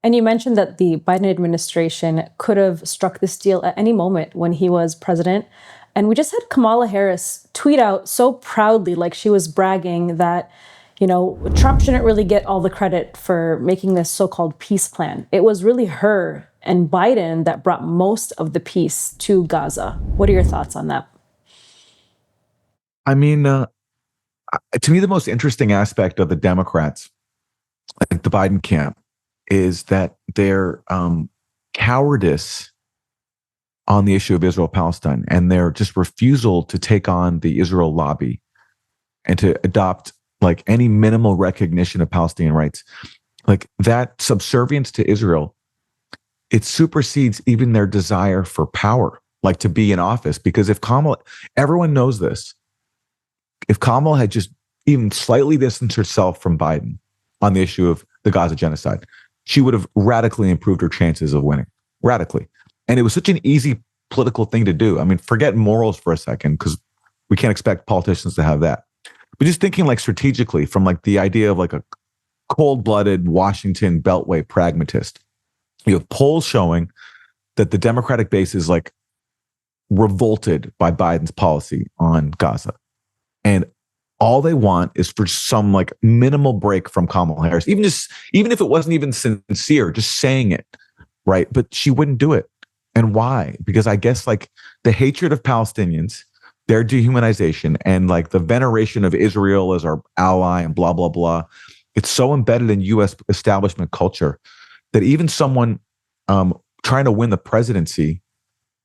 And you mentioned that the Biden administration could have struck this deal at any moment when he was president. And we just had Kamala Harris tweet out so proudly, like she was bragging that, Trump shouldn't really get all the credit for making this so-called peace plan. It was really her and Biden that brought most of the peace to Gaza. What are your thoughts on that? I mean, to me, the most interesting aspect of the Democrats, like the Biden camp, is that their cowardice on the issue of Israel-Palestine and their just refusal to take on the Israel lobby and to adopt like any minimal recognition of Palestinian rights, like that subservience to Israel, it supersedes even their desire for power, like to be in office. Because if everyone knows this, if Kamala had just even slightly distanced herself from Biden on the issue of the Gaza genocide, she would have radically improved her chances of winning, radically. And it was such an easy political thing to do. I mean, forget morals for a second, because we can't expect politicians to have that. But just thinking like strategically from like the idea of like a cold-blooded Washington Beltway pragmatist, you have polls showing that the Democratic base is like revolted by Biden's policy on Gaza. And all they want is for some like minimal break from Kamala Harris, even if it wasn't even sincere, just saying it, right? But she wouldn't do it. And why? Because I guess like the hatred of Palestinians, their dehumanization, and like the veneration of Israel as our ally and blah, blah, blah. It's so embedded in U.S. establishment culture that even someone trying to win the presidency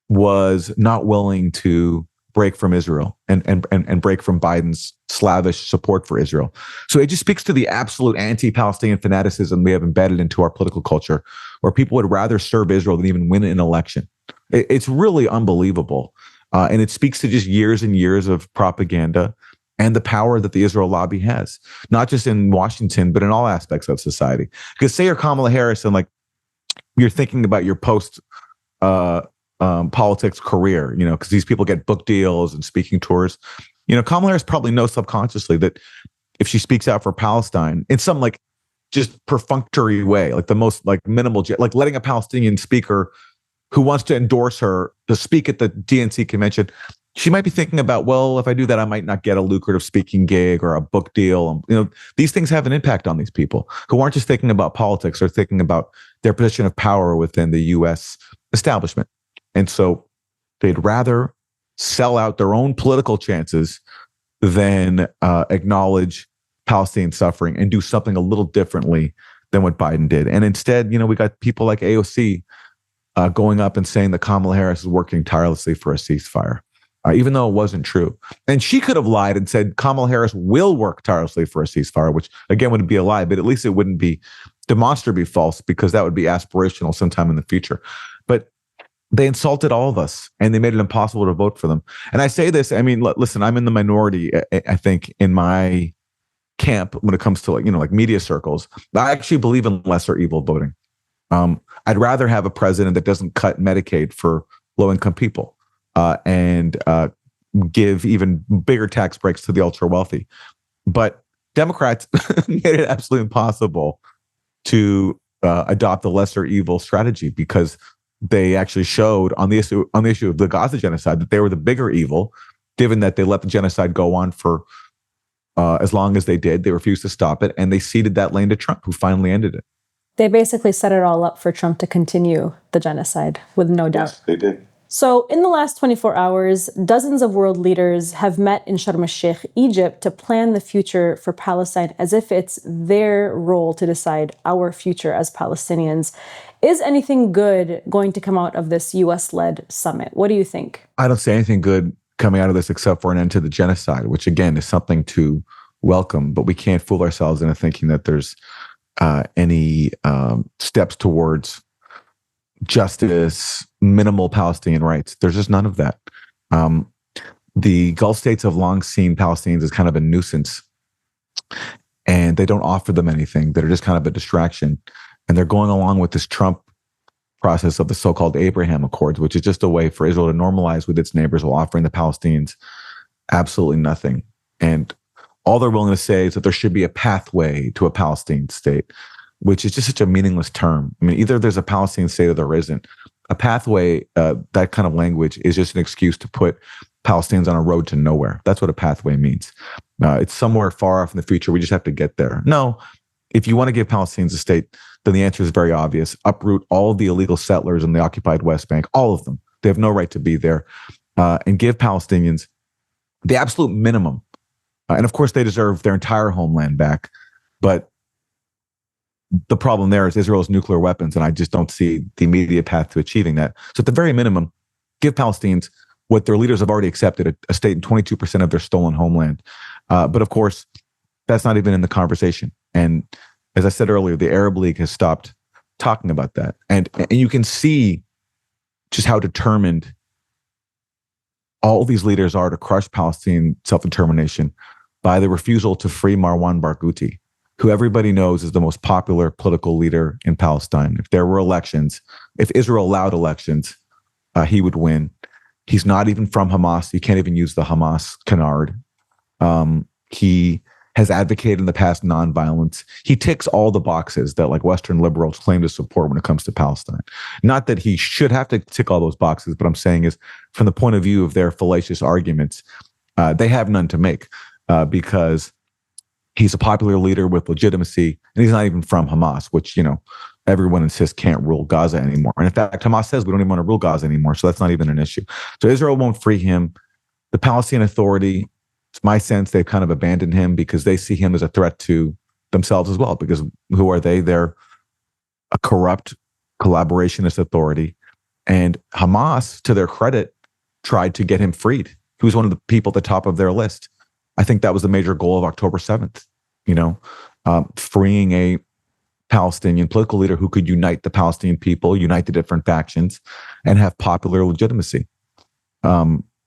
was not willing to break from Israel and break from Biden's slavish support for Israel. So it just speaks to the absolute anti-Palestinian fanaticism we have embedded into our political culture, where people would rather serve Israel than even win an election. It's really unbelievable. And it speaks to just years and years of propaganda and the power that the Israel lobby has, not just in Washington, but in all aspects of society. Because say you're Kamala Harris and like you're thinking about your post politics career, because these people get book deals and speaking tours. Kamala Harris probably knows subconsciously that if she speaks out for Palestine in some like just perfunctory way, like the most like minimal, like letting a Palestinian speaker who wants to endorse her to speak at the DNC convention, she might be thinking about, well, if I do that, I might not get a lucrative speaking gig or a book deal. These things have an impact on these people who aren't just thinking about politics or thinking about their position of power within the U.S. establishment. And so they'd rather sell out their own political chances than acknowledge Palestinian suffering and do something a little differently than what Biden did. And instead, we got people like AOC going up and saying that Kamala Harris is working tirelessly for a ceasefire, even though it wasn't true. And she could have lied and said Kamala Harris will work tirelessly for a ceasefire, which again would be a lie, but at least it wouldn't be demonstrably false, because that would be aspirational sometime in the future. But they insulted all of us and they made it impossible to vote for them. And I say this, I mean, listen, I'm in the minority, I think, in my camp when it comes to like media circles. I actually believe in lesser evil voting. I'd rather have a president that doesn't cut Medicaid for low-income people and give even bigger tax breaks to the ultra-wealthy. But Democrats made it absolutely impossible to adopt the lesser evil strategy, because they actually showed on the issue of the Gaza genocide that they were the bigger evil, given that they let the genocide go on for as long as they did. They refused to stop it, and they ceded that lane to Trump, who finally ended it. They basically set it all up for Trump to continue the genocide, with no doubt. Yes, they did. So in the last 24 hours, dozens of world leaders have met in Sharm el-Sheikh, Egypt, to plan the future for Palestine as if it's their role to decide our future as Palestinians. Is anything good going to come out of this U.S.-led summit? What do you think? I don't see anything good coming out of this except for an end to the genocide, which again is something to welcome, but we can't fool ourselves into thinking that there's any steps towards justice, minimal Palestinian rights. There's just none of that. The Gulf states have long seen Palestinians as kind of a nuisance, and they don't offer them anything. They're just kind of a distraction. And they're going along with this Trump process of the so-called Abraham Accords, which is just a way for Israel to normalize with its neighbors while offering the Palestinians absolutely nothing. And all they're willing to say is that there should be a pathway to a Palestinian state, which is just such a meaningless term. I mean, either there's a Palestinian state or there isn't. A pathway, that kind of language is just an excuse to put Palestinians on a road to nowhere. That's what a pathway means. It's somewhere far off in the future. We just have to get there. No, if you want to give Palestinians a state, then the answer is very obvious. Uproot all of the illegal settlers in the occupied West Bank, all of them. They have no right to be there. And give Palestinians the absolute minimum. And of course, they deserve their entire homeland back. But the problem there is Israel's nuclear weapons, and I just don't see the immediate path to achieving that. So at the very minimum, give Palestinians what their leaders have already accepted, a state in 22% of their stolen homeland. But of course, that's not even in the conversation. And as I said earlier, the Arab League has stopped talking about that. And you can see just how determined all these leaders are to crush Palestinian self-determination by the refusal to free Marwan Barghouti, who everybody knows is the most popular political leader in Palestine. If there were elections, if Israel allowed elections, he would win. He's not even from Hamas. He can't even use the Hamas canard. He has advocated in the past nonviolence. He ticks all the boxes that like Western liberals claim to support when it comes to Palestine. Not that he should have to tick all those boxes, but I'm saying is from the point of view of their fallacious arguments, they have none to make because he's a popular leader with legitimacy, and he's not even from Hamas, which, everyone insists can't rule Gaza anymore. And in fact, Hamas says we don't even want to rule Gaza anymore, so that's not even an issue. So Israel won't free him. The Palestinian Authority, it's my sense they've kind of abandoned him because they see him as a threat to themselves as well, because who are they? They're a corrupt collaborationist authority. And Hamas, to their credit, tried to get him freed. He was one of the people at the top of their list. I think that was the major goal of October 7th, freeing a Palestinian political leader who could unite the Palestinian people, unite the different factions, and have popular legitimacy,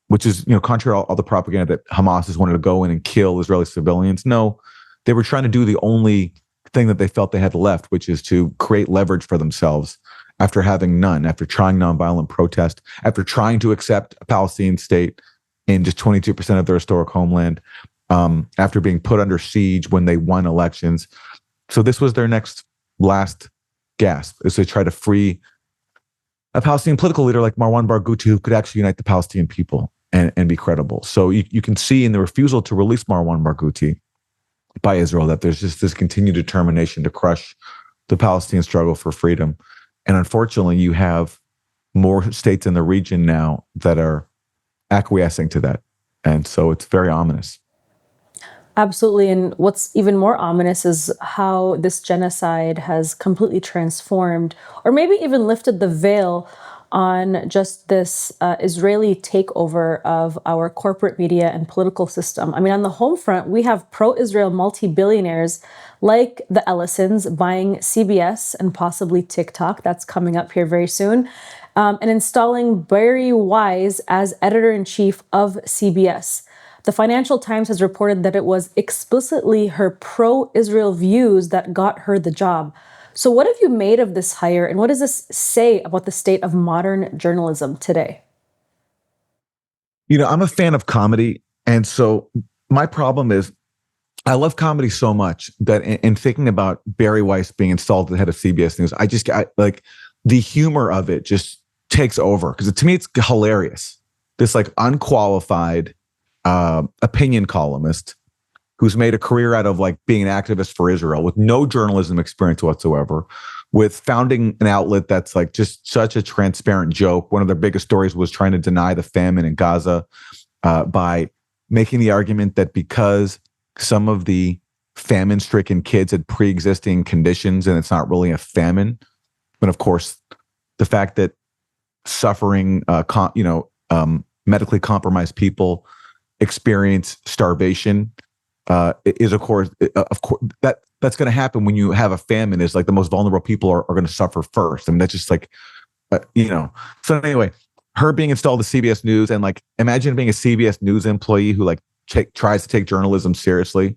which is, contrary to all the propaganda that Hamas has wanted to go in and kill Israeli civilians. No, they were trying to do the only thing that they felt they had left, which is to create leverage for themselves after having none, after trying nonviolent protest, after trying to accept a Palestinian state in just 22% of their historic homeland, after being put under siege when they won elections. So this was their last gasp, is to try to free a Palestinian political leader like Marwan Barghouti, who could actually unite the Palestinian people and be credible. So you can see in the refusal to release Marwan Barghouti by Israel that there's just this continued determination to crush the Palestinian struggle for freedom. And unfortunately, you have more states in the region now that are acquiescing to that. And so it's very ominous. Absolutely. And what's even more ominous is how this genocide has completely transformed, or maybe even lifted the veil on just this Israeli takeover of our corporate media and political system. I mean, on the home front, we have pro-Israel multi-billionaires like the Ellisons buying CBS and possibly TikTok. That's coming up here very soon. And installing Barry Weiss as editor-in-chief of CBS. The Financial Times has reported that it was explicitly her pro-Israel views that got her the job. So what have you made of this hire, and what does this say about the state of modern journalism today? I'm a fan of comedy, and so my problem is I love comedy so much that in thinking about Barry Weiss being installed at the head of CBS News, I like the humor of it just takes over, because to me it's hilarious. This like unqualified opinion columnist who's made a career out of like being an activist for Israel with no journalism experience whatsoever, with founding an outlet that's like just such a transparent joke. One of their biggest stories was trying to deny the famine in Gaza by making the argument that because some of the famine-stricken kids had pre-existing conditions and it's not really a famine. But of course, the fact that suffering, medically compromised people experience starvation is of course that's going to happen when you have a famine. Is like the most vulnerable people are going to suffer first. I mean, that's just like So anyway, her being installed to CBS News, and like imagine being a CBS News employee who like tries to take journalism seriously,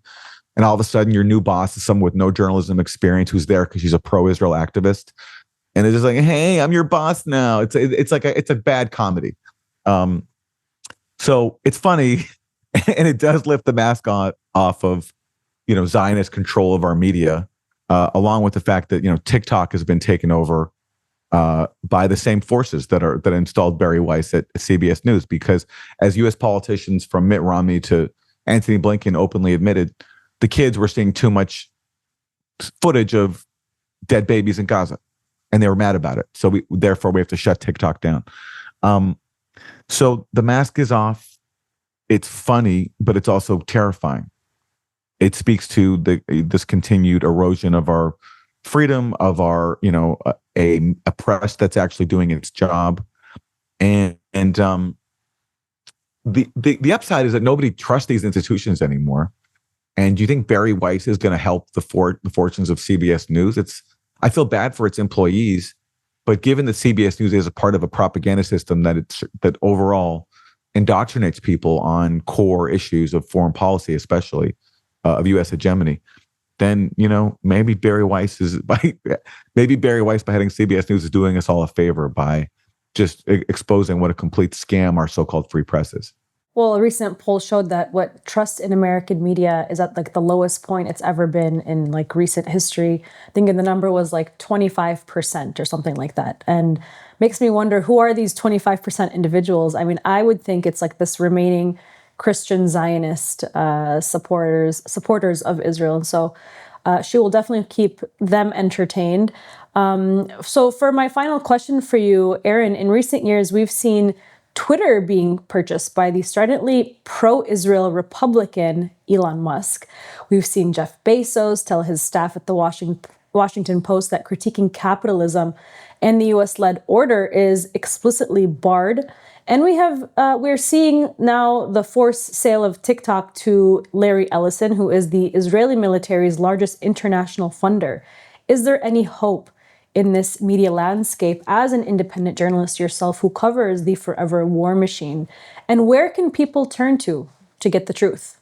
and all of a sudden your new boss is someone with no journalism experience who's there because she's a pro-Israel activist, and it's just like, hey, I'm your boss now. It's a bad comedy. So it's funny, and it does lift the mask off of, Zionist control of our media. along with the fact that TikTok has been taken over by the same forces that installed Barry Weiss at CBS News. Because as U.S. politicians from Mitt Romney to Anthony Blinken openly admitted, the kids were seeing too much footage of dead babies in Gaza, and they were mad about it. So therefore we have to shut TikTok down. So the mask is off. It's funny, but it's also terrifying. It speaks to this continued erosion of our freedom, of our a press that's actually doing its job, and the upside is that nobody trusts these institutions anymore. And do you think Barry Weiss is going to help the fortunes of CBS News? I feel bad for its employees, but given that CBS News is a part of a propaganda system that overall indoctrinates people on core issues of foreign policy, especially of U.S. hegemony, then maybe Barry Weiss by heading CBS News is doing us all a favor by just exposing what a complete scam our so-called free press is. Well, a recent poll showed that what trust in American media is at the lowest point it's ever been in recent history. I think the number was 25% or something like that. And makes me wonder, who are these 25% individuals? I mean, I would think it's this remaining Christian Zionist supporters of Israel. And so she will definitely keep them entertained. So for my final question for you, Aaron, in recent years, we've seen Twitter being purchased by the stridently pro-Israel Republican Elon Musk. We've seen Jeff Bezos tell his staff at the Washington Post that critiquing capitalism and the U.S.-led order is explicitly barred. And we're seeing now the forced sale of TikTok to Larry Ellison, who is the Israeli military's largest international funder. Is there any hope in this media landscape as an independent journalist yourself who covers the forever war machine? And where can people turn to get the truth?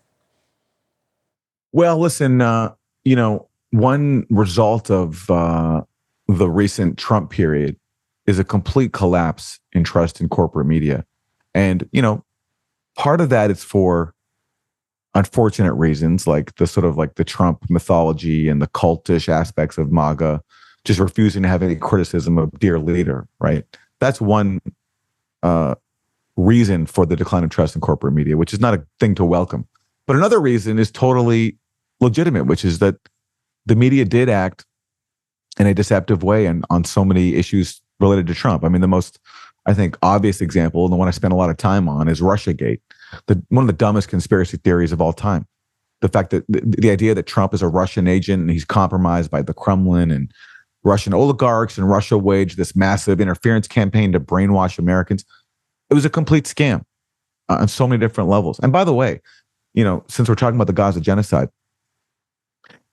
Well, listen, one result of the recent Trump period is a complete collapse in trust in corporate media. And, part of that is for unfortunate reasons, like the sort of the Trump mythology and the cultish aspects of MAGA just refusing to have any criticism of dear leader, right? That's one reason for the decline of trust in corporate media, which is not a thing to welcome. But another reason is totally legitimate, which is that the media did act in a deceptive way and on so many issues related to Trump. I mean, the most, I think, obvious example, and the one I spent a lot of time on, is Russiagate, one of the dumbest conspiracy theories of all time. The fact that the idea that Trump is a Russian agent and he's compromised by the Kremlin and Russian oligarchs, and Russia waged this massive interference campaign to brainwash Americans. It was a complete scam on so many different levels. And by the way, since we're talking about the Gaza genocide,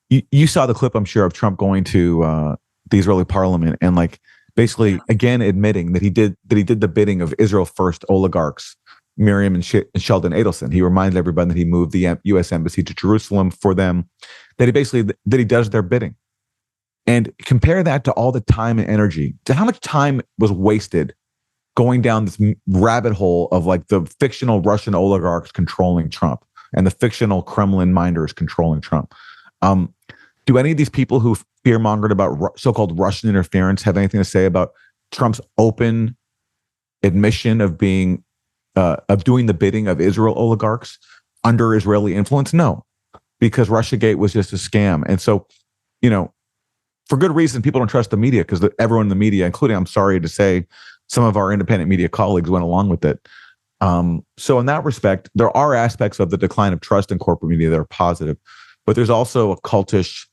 you saw the clip, I'm sure, of Trump going to the Israeli parliament and basically again admitting that he did the bidding of Israel First oligarchs, Miriam and Sheldon Adelson. He reminded everybody that he moved the U.S. embassy to Jerusalem for them, that he does their bidding. And compare that to all the time and energy, to how much time was wasted going down this rabbit hole of the fictional Russian oligarchs controlling Trump and the fictional Kremlin minders controlling Trump. Do any of these people who fear-mongered about so-called Russian interference have anything to say about Trump's open admission of doing the bidding of Israel oligarchs under Israeli influence? No, because Russiagate was just a scam. And so, for good reason, people don't trust the media because everyone in the media, including, I'm sorry to say, some of our independent media colleagues went along with it. So in that respect, there are aspects of the decline of trust in corporate media that are positive, but there's also a cultish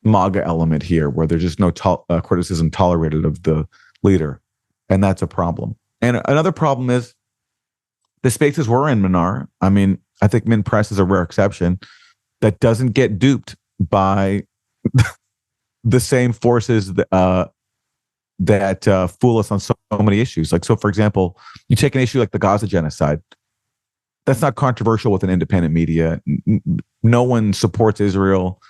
MAGA element here where there's just no criticism tolerated of the leader. And that's a problem. And another problem is the spaces we're in, Mnar. I mean, I think Min Press is a rare exception that doesn't get duped by the same forces that fool us on so many issues. So for example, you take an issue like the Gaza genocide. That's not controversial with an independent media. No one supports Israel.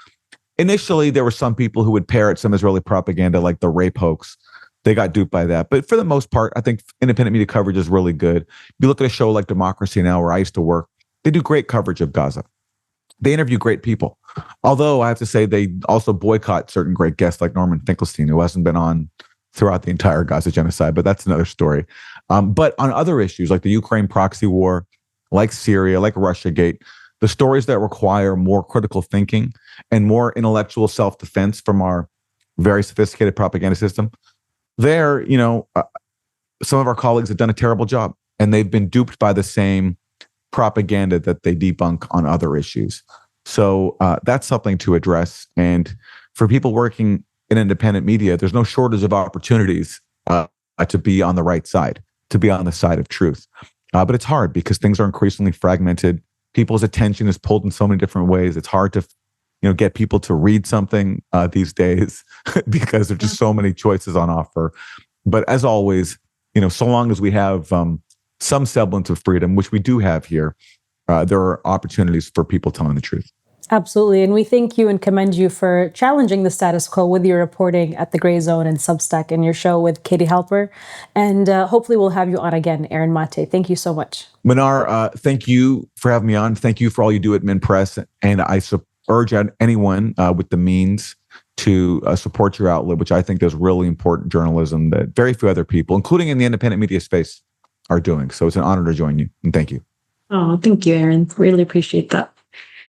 Initially, there were some people who would parrot some Israeli propaganda like the rape hoax. They got duped by that. But for the most part, I think independent media coverage is really good. If you look at a show like Democracy Now!, where I used to work, they do great coverage of Gaza. they interview great people. Although I have to say they also boycott certain great guests like Norman Finkelstein, who hasn't been on throughout the entire Gaza genocide, but that's another story. But on other issues like the Ukraine proxy war, like Syria, like Russiagate, the stories that require more critical thinking and more intellectual self-defense from our very sophisticated propaganda system, there, some of our colleagues have done a terrible job, and they've been duped by the same propaganda that they debunk on other issues. So that's something to address. And for people working in independent media, there's no shortage of opportunities to be on the right side, to be on the side of truth. But it's hard because things are increasingly fragmented. People's attention is pulled in so many different ways. It's hard to get people to read something these days because there's just so many choices on offer. But as always, so long as we have some semblance of freedom, which we do have here, there are opportunities for people telling the truth. Absolutely. And we thank you and commend you for challenging the status quo with your reporting at the Grayzone and Substack and your show with Katie Halper. And hopefully we'll have you on again, Aaron Mate. Thank you so much. Mnar, thank you for having me on. Thank you for all you do at MnPress. And I urge anyone with the means to support your outlet, which I think does really important journalism that very few other people, including in the independent media space, are doing. So it's an honor to join you. And thank you. Oh, thank you, Aaron. Really appreciate that.